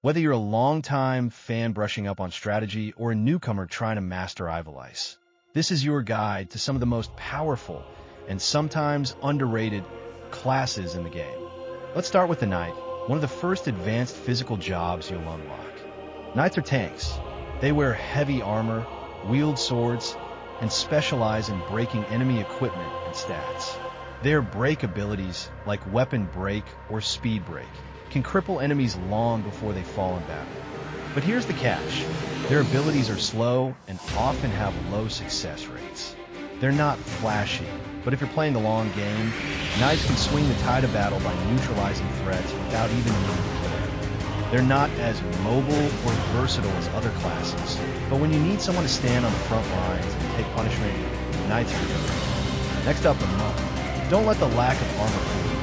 Whether you're a long-time fan brushing up on strategy or a newcomer trying to master Ivalice, this is your guide to some of the most powerful and sometimes underrated classes in the game. Let's start with the Knight, one of the first advanced physical jobs you'll unlock. Knights are tanks. They wear heavy armor, wield swords, and specialize in breaking enemy equipment and stats. Their break abilities, like Weapon Break or Speed Break, can cripple enemies long before they fall in battle. But here's the catch. Their abilities are slow and often have low success rates. They're not flashy, but if you're playing the long game, Knights can swing the tide of battle by neutralizing threats without even needing to kill. They're not as mobile or versatile as other classes, but when you need someone to stand on the front lines and take punishment, Knights are good. Next up, the Monk. Don't let the lack of armor fool you.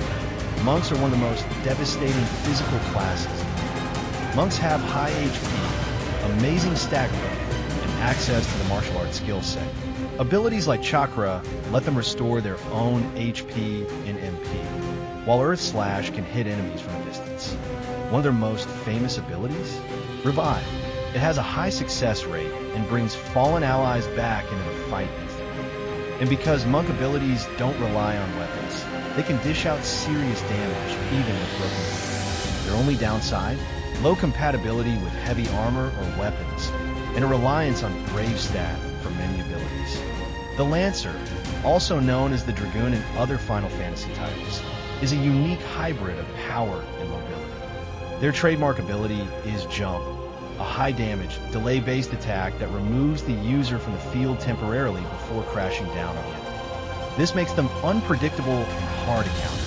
Monks are one of the most devastating physical classes. Monks have high HP, amazing stat growth, and access to the martial arts skill set. Abilities like Chakra let them restore their own HP and MP, while Earth Slash can hit enemies from a distance. One of their most famous abilities? Revive. It has a high success rate and brings fallen allies back into the fight instantly. And because Monk abilities don't rely on weapons, they can dish out serious damage even with broken weapons. Their only downside? Low compatibility with heavy armor or weapons, and a reliance on Brave stat for many abilities. The Lancer, also known as the Dragoon in other Final Fantasy titles, is a unique hybrid of power and mobility. Their trademark ability is Jump, a high-damage, delay-based attack that removes the user from the field temporarily before crashing down on the enemy. This makes them unpredictable and hard to counter.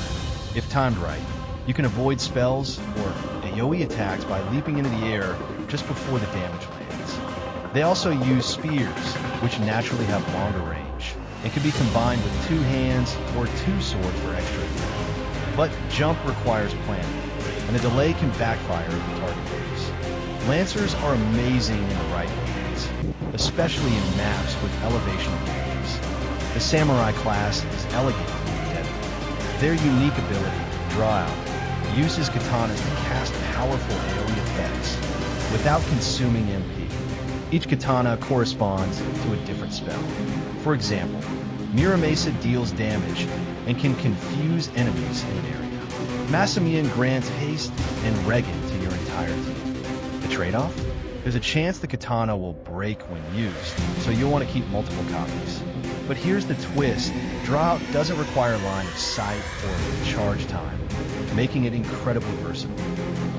If timed right, you can avoid spells or AoE attacks by leaping into the air just before the damage lands. They also use spears, which naturally have longer range, and can be combined with two hands or two swords for extra attack. But Jump requires planning, and the delay can backfire if the target moves. Lancers are amazing in the right hands, especially in maps with elevation advantages. The Samurai class is elegant and deadly. Their unique ability, Draw Out, uses katanas to cast powerful AoE effects without consuming MP. Each katana corresponds to a different spell. For example, Muramasa deals damage and can confuse enemies in an area. Massimian grants haste and Regan to your entire team. The trade-off? There's a chance the katana will break when used, so you'll want to keep multiple copies. But here's the twist. Draw Out doesn't require line of sight or charge time, making it incredibly versatile.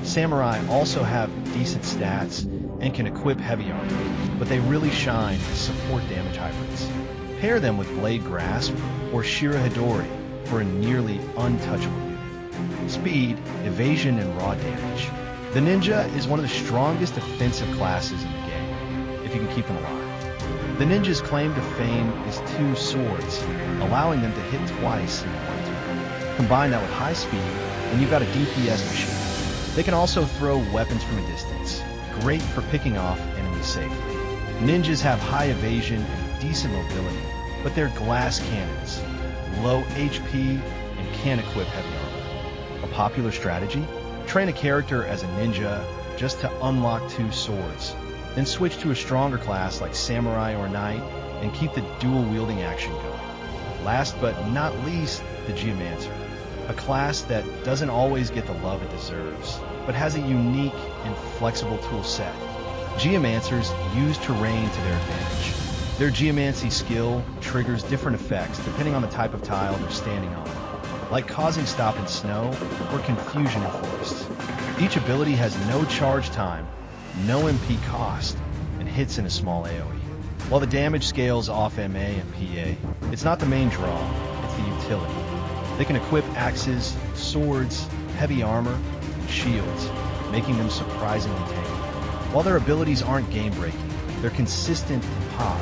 Samurai also have decent stats and can equip heavy armor, but they really shine as support damage hybrids. Pair them with Blade Grasp or Shira Hidori for a nearly untouchable unit. Speed, evasion, and raw damage. The Ninja is one of the strongest offensive classes in the game, if you can keep them alive. The Ninja's claim to fame is two swords, allowing them to hit twice in one turn. Combine that with high speed, and you've got a DPS machine. They can also throw weapons from a distance, great for picking off enemies safely. Ninjas have high evasion and decent mobility, but they're glass cannons, low HP, and can't equip heavy armor. A popular strategy? Train a character as a ninja just to unlock two swords, then switch to a stronger class like Samurai or Knight and keep the dual-wielding action going. Last but not least, the Geomancer, a class that doesn't always get the love it deserves, but has a unique and flexible tool set. Geomancers use terrain to their advantage. Their Geomancy skill triggers different effects depending on the type of tile they're standing on, like causing stop in snow or confusion in forests. Each ability has no charge time, no MP cost, and hits in a small AoE. While the damage scales off MA and PA, it's not the main draw, it's the utility. They can equip axes, swords, heavy armor, and shields, making them surprisingly tanky. While their abilities aren't game-breaking, they're consistent in pop